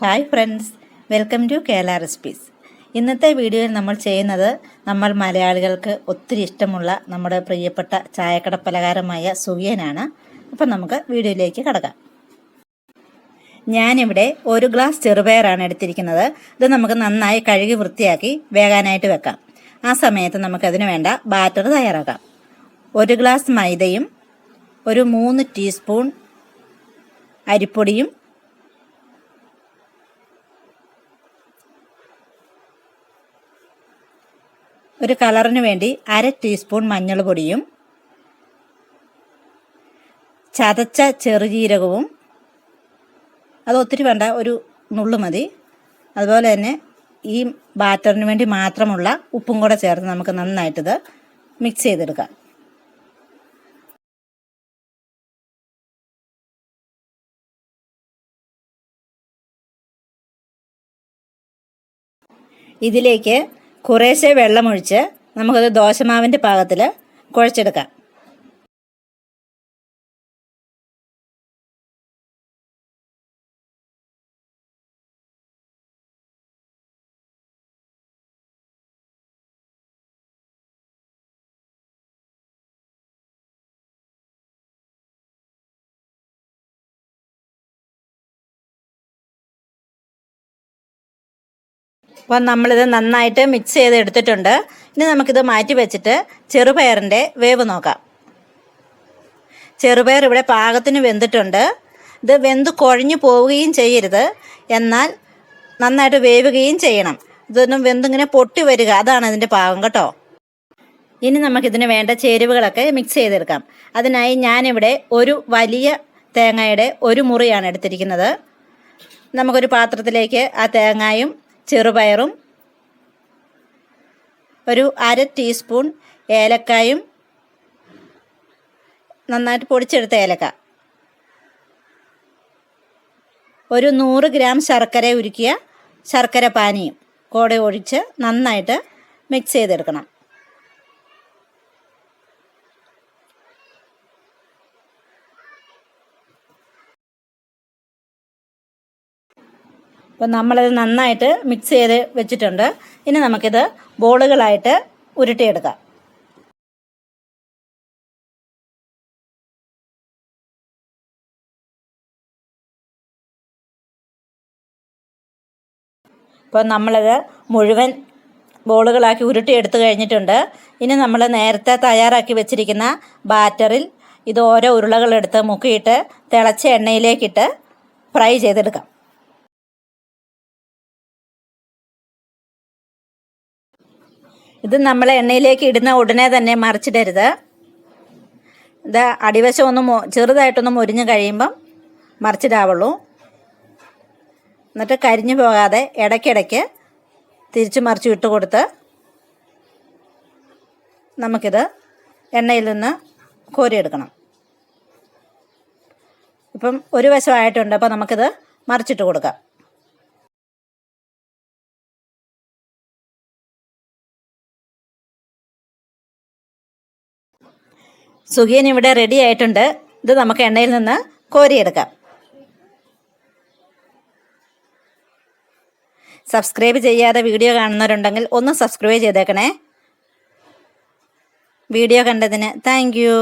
Hi friends, welcome to Kerala recipes. ഇന്നത്തെ വീഡിയോയിൽ നമ്മൾ ചെയ്യുന്നത് നമ്മൾ മലയാളികൾക്ക് ഒത്തിരി ഇഷ്ടമുള്ള നമ്മുടെ പ്രിയപ്പെട്ട ചായക്കട പലഹാരമായ സുഗിയനാണ്. അപ്പം നമുക്ക് വീഡിയോയിലേക്ക് കടക്കാം. ഞാനിവിടെ 1 ഗ്ലാസ് ചെറുപയറാണ് എടുത്തിരിക്കുന്നത്. ഇത് നമുക്ക് നന്നായി കഴുകി വൃത്തിയാക്കി വേകാനായിട്ട് വെക്കാം. ആ സമയത്ത് നമുക്കതിന് വേണ്ട ബാറ്റർ തയ്യാറാക്കാം. 1 ഗ്ലാസ് മൈദയും ഒരു 3 ടീസ്പൂൺ അരിപ്പൊടിയും ഒരു കളറിന് വേണ്ടി 1/2 ടീസ്പൂൺ മഞ്ഞൾ പൊടിയും ചതച്ച ചെറുജീരകവും, അത് ഒത്തിരി വേണ്ട, ഒരു നുള്ളു മതി. അതുപോലെ തന്നെ ഈ ബാറ്ററിന് വേണ്ടി മാത്രമുള്ള ഉപ്പും കൂടെ ചേർത്ത് നമുക്ക് നന്നായിട്ടിത് മിക്സ് ചെയ്തെടുക്കാം. ഇതിലേക്ക് കുറേശ്ശെ വെള്ളമൊഴിച്ച് നമുക്കത് ദോശമാവിൻ്റെ പാകത്തിൽ കുഴച്ചെടുക്കാം. അപ്പം നമ്മളിത് നന്നായിട്ട് മിക്സ് ചെയ്ത് എടുത്തിട്ടുണ്ട്. ഇനി നമുക്കിത് മാറ്റി വെച്ചിട്ട് ചെറുപയറിൻ്റെ വേവ് നോക്കാം. ചെറുപയർ ഇവിടെ പാകത്തിന് വെന്തിട്ടുണ്ട്. ഇത് വെന്ത് കുഴഞ്ഞു പോവുകയും ചെയ്യരുത്, എന്നാൽ നന്നായിട്ട് വേവുകയും ചെയ്യണം. ഇതൊന്നും വെന്തിങ്ങനെ പൊട്ടി വരിക, അതാണ് ഇതിൻ്റെ പാകം കേട്ടോ. ഇനി നമുക്കിതിന് വേണ്ട ചേരുവകളൊക്കെ മിക്സ് ചെയ്തെടുക്കാം. അതിനായി ഞാനിവിടെ ഒരു വലിയ തേങ്ങയുടെ 1 മുറിയാണ് എടുത്തിരിക്കുന്നത്. നമുക്കൊരു പാത്രത്തിലേക്ക് ആ തേങ്ങയും ചെറുപയറും ഒരു 1/2 ടീസ്പൂൺ ഏലക്കായും, നന്നായിട്ട് പൊടിച്ചെടുത്ത ഏലക്ക, ഒരു 100 ഗ്രാം ശർക്കര ഉരുക്കിയ ശർക്കര പാനിയും കൂടെ ഒഴിച്ച് നന്നായിട്ട് മിക്സ് ചെയ്തെടുക്കണം. അപ്പോൾ നമ്മളത് നന്നായിട്ട് മിക്സ് ചെയ്ത് വെച്ചിട്ടുണ്ട്. ഇനി നമുക്കിത് ബോളുകളായിട്ട് ഉരുട്ടിയെടുക്കാം. അപ്പോൾ നമ്മളത് മുഴുവൻ ബോളുകളാക്കി ഉരുട്ടിയെടുത്ത് കഴിഞ്ഞിട്ടുണ്ട്. ഇനി നമ്മൾ നേരത്തെ തയ്യാറാക്കി വെച്ചിരിക്കുന്ന ബാറ്ററിൽ ഇത് ഓരോ ഉരുളകളെടുത്ത് മുക്കിയിട്ട് തിളച്ച എണ്ണയിലേക്കിട്ട് ഫ്രൈ ചെയ്തെടുക്കാം. ഇത് നമ്മൾ എണ്ണയിലേക്ക് ഇടുന്ന ഉടനെ തന്നെ മറിച്ചിടരുത്. ഇത് അടിവശം ഒന്ന് ചെറുതായിട്ടൊന്ന് മുരിഞ്ഞ് കഴിയുമ്പം മറിച്ചിടാവുള്ളൂ. എന്നിട്ട് കരിഞ്ഞു പോകാതെ ഇടയ്ക്കിടയ്ക്ക് തിരിച്ചു മറിച്ച് ഇട്ട് കൊടുത്ത് നമുക്കിത് എണ്ണയിൽ നിന്ന് കോരിയെടുക്കണം. ഇപ്പം ഒരു വശമായിട്ടുണ്ട്. അപ്പോൾ നമുക്കിത് മറിച്ചിട്ട് കൊടുക്കാം. സുഗിയൻ ഇവിടെ റെഡി ആയിട്ടുണ്ട്. ഇത് നമുക്ക് എണ്ണയിൽ നിന്ന് കോരിയെടുക്കാം. സബ്സ്ക്രൈബ് ചെയ്യാതെ വീഡിയോ കാണുന്നവരുണ്ടെങ്കിൽ ഒന്ന് സബ്സ്ക്രൈബ് ചെയ്തേക്കണേ. വീഡിയോ കണ്ടതിന് താങ്ക് യു.